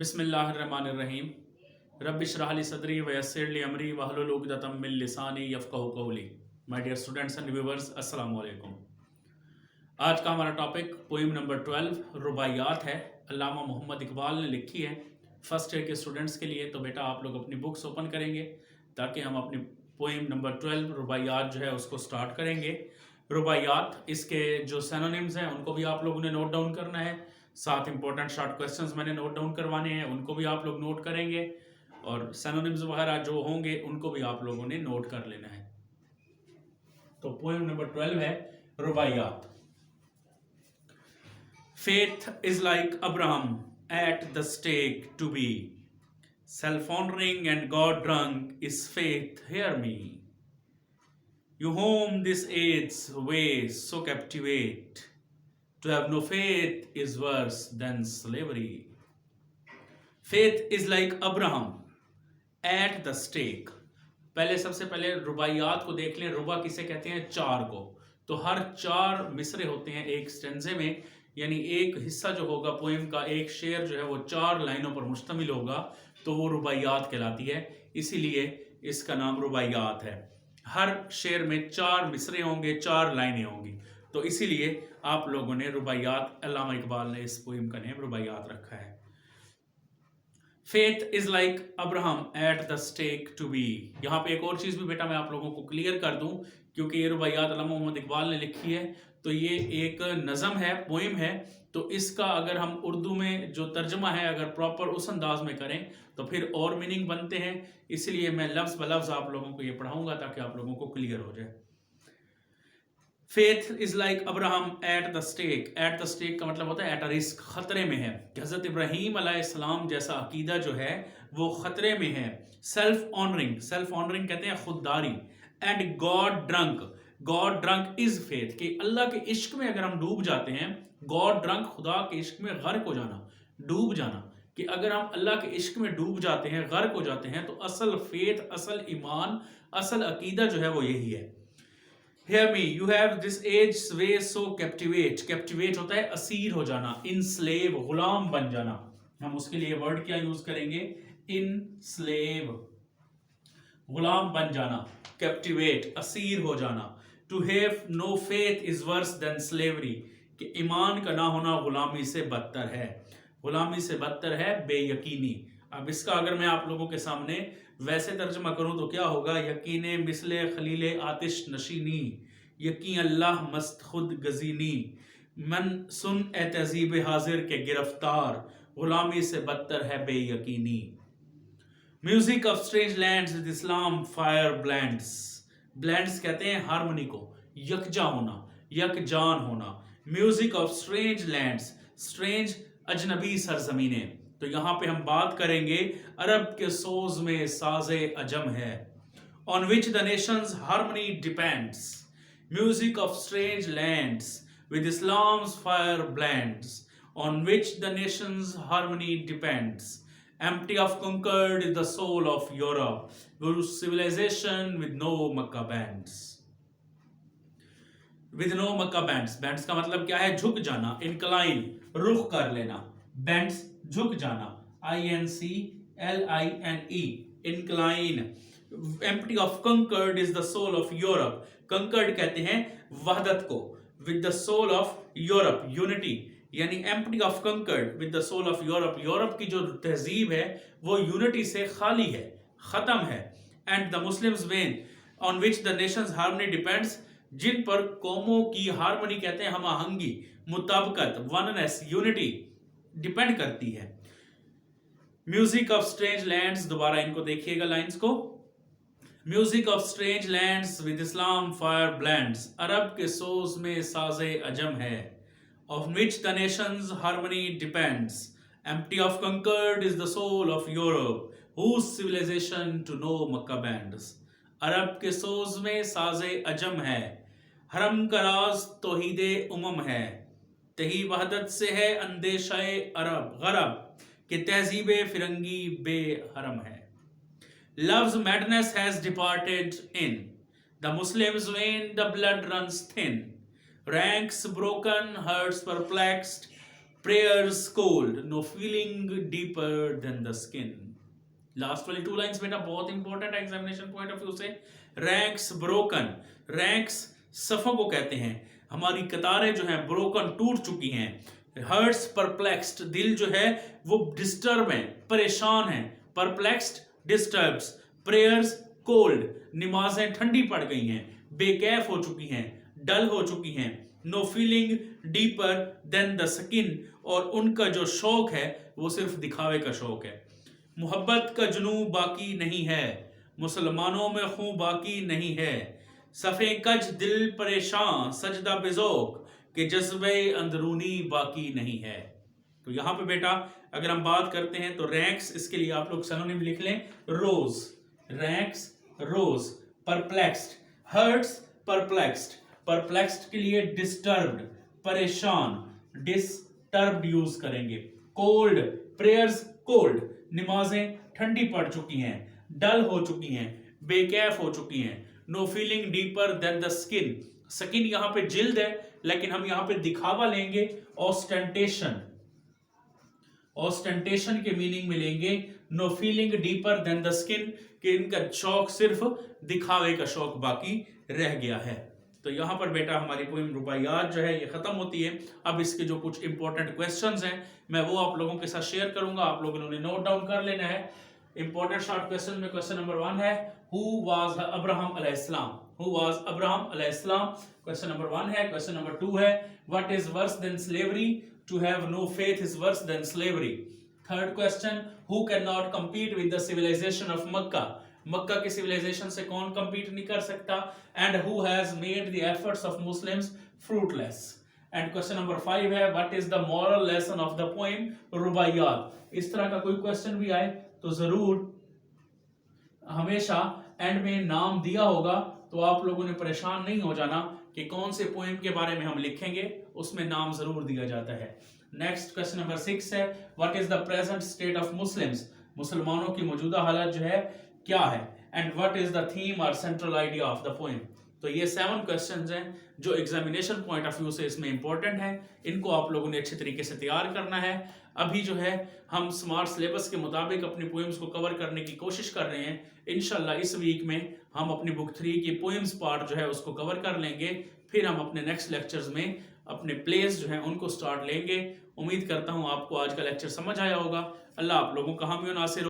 बिस्मिल्लाहिर्रहमानिर्रहीम। रब्बिश्रह ली सदरी वयस्सिर ली अमरी वहलुल उक़दतम मिन लिसानी यफ़क़हू क़ौली। My dear students and viewers, अस्सलाम वालेकुम। आज का हमारा टॉपिक पोइम नंबर 12 रुबाइयात है। अल्लामा मोहम्मद इकबाल ने लिखी है फर्स्ट ईयर के स्टूडेंट्स के लिए। तो बेटा आप लोग अपनी बुक्स ओपन करेंगे ताकि हम अपनी पोइम नंबर 12 रुबाइयात जो है उसको स्टार्ट करेंगे। रुबाइयात, इसके जो सिनोनिम्स हैं उनको भी आप लोगों ने नोट डाउन करना है। साथ इंपॉर्टेंट शॉर्ट क्वेश्चंस मैंने नोट डाउन करवाने हैं, उनको भी आप लोग नोट करेंगे और सिनोनिम्स वगैरह जो होंगे उनको भी आप लोगों ने नोट कर लेना है। तो पोएम नंबर 12 है रुबाइयात। Faith is like Abraham at the stake to be. Self-honoring and God-drunk is faith, hear me. You whom this aid's ways so captivate. To have no faith is worse than slavery. Faith is like Abraham at the stake. पहले सबसे पहले रुबाइयात को देख लें। रुबा किसे कहते हैं? चार को। तो हर चार मिसरे होते हैं एक स्टेंजे में, यानी एक हिस्सा जो होगा पोएम का, एक शेर जो है वो चार लाइनों पर मुश्तमिल होगा, तो वो रुबाइयात कहलाती है। इसीलिए इसका नाम रुबाइयात है। हर शेर में चार मिसरे होंगे, चार लाइनें होंगी, तो इसीलिए आप लोगों ने रुबाइयात, अल्लामा इकबाल ने इस पोएम का नेम रुबाइयात रखा है। Faith is like Abraham at the stake to be. यहाँ पे एक और चीज भी बेटा मैं आप लोगों को क्लियर कर दूं, क्योंकि ये रुबाइयात अल्लामा मोहम्मद इकबाल ने लिखी है, तो ये एक नज़म है, पोइम है। तो इसका अगर हम उर्दू में जो तर्जमा है अगर प्रॉपर उस अंदाज में करें तो फिर और मीनिंग बनते हैं। इसलिए मैं लफ्ज़ ब लफ्ज़ आप लोगों को ये पढ़ाऊंगा ताकि आप लोगों को क्लियर हो जाए। Faith is like Abraham at the stake. At the stake का मतलब होता है एट अ रिस्क, खतरे में है। कि हज़रत इब्राहीम अलैहिस्सलाम जैसा अकीदा जो है वो खतरे में है। सेल्फ ऑनरिंग, सेल्फ ऑनरिंग कहते हैं खुददारी। And God drunk, God drunk is faith, कि अल्लाह के इश्क में अगर हम डूब जाते हैं, गॉड ड्रंक खुदा के इश्क में गर्क हो जाना, डूब जाना, कि अगर हम अल्लाह के इश्क में डूब जाते हैं, गर्क हो जाते हैं, तो असल फेथ, असल ईमान, असल अकीदा जो है वो यही है। Hear me, you have this age's way so captivate. Captivate होता है असीर हो जाना, enslave, गुलाम बन जाना। हम उसके लिए वर्ड क्या यूज करेंगे? enslave, गुलाम बन जाना। captivate, असीर हो जाना। To have no faith is worse than slavery, कि ईमान का ना होना गुलामी से बदतर है। गुलामी से बदतर है बेयकीनी। अब इसका अगर मैं आप लोगों के सामने वैसे तर्जमा करूं तो क्या होगा? यकीने मिसले खलीले आतिश नशीनी, यकीन अल्लाह मस्त खुद गजीनी, मन सुन ए तहजीब हाजिर के गिरफ्तार, गुलामी से बदतर है बेयकीनी। Music of strange lands with Islam fire blends. Blends कहते हैं हारमोनी को, यकजा होना, यकजान होना। Music of strange lands, strange अजनबी सरजमीनें। तो यहां पे हम बात करेंगे अरब के सोज में साजे अजम है। On which the nations harmony depends. Music of strange lands with Islam's fire blends, on which the nations harmony depends. Empty of conquered is the soul of Europe, whose civilization with no Makkah bands. With no Makkah bands. Bands का मतलब क्या है? झुक जाना, incline, रुख कर लेना। Bands झुक जाना, INCLINE, incline. Empty of conquered is the soul of Europe. Conquered कहते हैं वहदत को, with the soul of Europe, unity. यानी empty of concord with the soul of Europe. Europe की जो तहजीब है वो यूनिटी से खाली है, खत्म है। And the Muslims when on which the nations harmony depends, जिन पर कौमों की हार्मनी कहते हैं हम आहंगी, मुताबकत, वननेस, यूनिटी डिपेंड करती है। म्यूजिक ऑफ स्ट्रेंज लैंड्स, दोबारा इनको देखिएगा लाइंस को। Music of strange lands with Islam fire blends, Arab के सोज में साजे अजम है। Of which the nation's harmony depends. Empty of conquered is the soul of Europe, whose civilization to no Makkah bands. अरब के सोज में साजे अजम है, हरम का राज तौहीदे उमम है। तही वहदत से है अंदेशाए अरब गरब, कि तहजीबे फिरंगी बेहरम है। Love's madness has departed in the Muslims' vein, the blood runs thin. Ranks broken, hearts perplexed, prayers cold, no feeling deeper than the skin. Last वाली 2 लाइंस बेटा बहुत इंपॉर्टेंट है एग्जामिनेशन पॉइंट ऑफ व्यू से। Ranks broken, ranks सफ़ों को कहते हैं, हमारी कतारें जो हैं ब्रोकन टूट चुकी हैं। हर्ट्स परप्लेक्स्ड, दिल जो है वो डिस्टर्ब है, परेशान है। Perplexed disturbs. प्रेयर्स कोल्ड, नमाजें ठंडी पड़ गई हैं, बेकैफ हो चुकी हैं, डल हो चुकी हैं। No feeling deeper than the skin, और उनका जो शौक है वो सिर्फ दिखावे का शौक है। मोहब्बत का जुनू बाकी नहीं है, मुसलमानों में खूं बाकी नहीं है। सफ़े कज दिल परेशान, सजदा बेज़ौक, के जज्बे अंदरूनी बाकी नहीं है। तो यहाँ पे बेटा अगर हम बात करते हैं तो रैंक्स, इसके लिए आप लोग सिनोनिम लिख लें, रोज, रैंक्स रोज। परप्लेक्स्ड, हर्ट्स परप्लेक्स्ड, परप्लेक्स्ड के लिए डिस्टर्ब्ड, परेशान, डिस्टर्ब्ड यूज करेंगे। कोल्ड, प्रेयर्स कोल्ड, नमाजें ठंडी पड़ चुकी हैं, डल हो चुकी हैं, बेकैफ हो चुकी हैं। No feeling deeper than the skin, skin यहाँ पे जिल्द है लेकिन हम यहाँ पे दिखावा लेंगे, ऑस्टेंटेशन, ऑस्टेंटेशन के मीनिंग में लेंगे no feeling deeper than the skin, कि इनका शौक सिर्फ दिखावे का शौक बाकी रह गया है। तो यहाँ पर बेटा हमारी पोएम रुबाइयात जो है ये खत्म होती है। अब इसके जो कुछ इंपॉर्टेंट क्वेश्चंस हैं मैं वो आप लोगों के साथ शेयर करूंगा, आप लोगों ने नोट डाउन कर लेना है। इंपॉर्टेंट शॉर्ट क्वेश्चन में क्वेश्चन नंबर 1 है, हु वाज अब्राहम अलैहिस्सलाम, हु वाज अब्राहम अलैहिस्सलाम, क्वेश्चन नंबर 1 है। क्वेश्चन नंबर 2 है, what is worse than slavery, to have no faith is worse than slavery. Third question, who can not compete with the civilization of Mecca, Mecca की civilization से कौन compete नहीं कर सकता। And who has made the efforts of Muslims fruitless. And question number 5 है, what is the moral lesson of the poem Rubaiyat. इस तरह का कोई क्वेश्चन भी आए तो जरूर हमेशा एंड में नाम दिया होगा, तो आप लोगों ने परेशान नहीं हो जाना कि कौन से पोएम के बारे में हम लिखेंगे, उसमें नाम जरूर दिया जाता है। नेक्स्ट क्वेश्चन नंबर 6 है, what is the present state of Muslims, मुसलमानों की मौजूदा हालत जो है क्या है। And what is the theme और central idea of the poem. तो ये 7 क्वेश्चंस हैं जो एग्जामिनेशन पॉइंट ऑफ व्यू से इसमें इंपॉर्टेंट हैं, इनको आप लोगों ने अच्छे तरीके से तैयार करना है। अभी जो है हम स्मार्ट सिलेबस के मुताबिक अपनी पोएम्स को कवर करने की कोशिश कर रहे हैं। इंशाल्लाह इस वीक में हम अपनी बुक 3 की पोएम्स पार्ट जो है उसको कवर कर लेंगे, फिर हम अपने नेक्स्ट लेक्चर्स में अपने प्लेस जो हैं उनको स्टार्ट लेंगे। उम्मीद करता हूँ आपको आज का लेक्चर समझ आया होगा। अल्लाह आप लोगों का हामी व नासिर।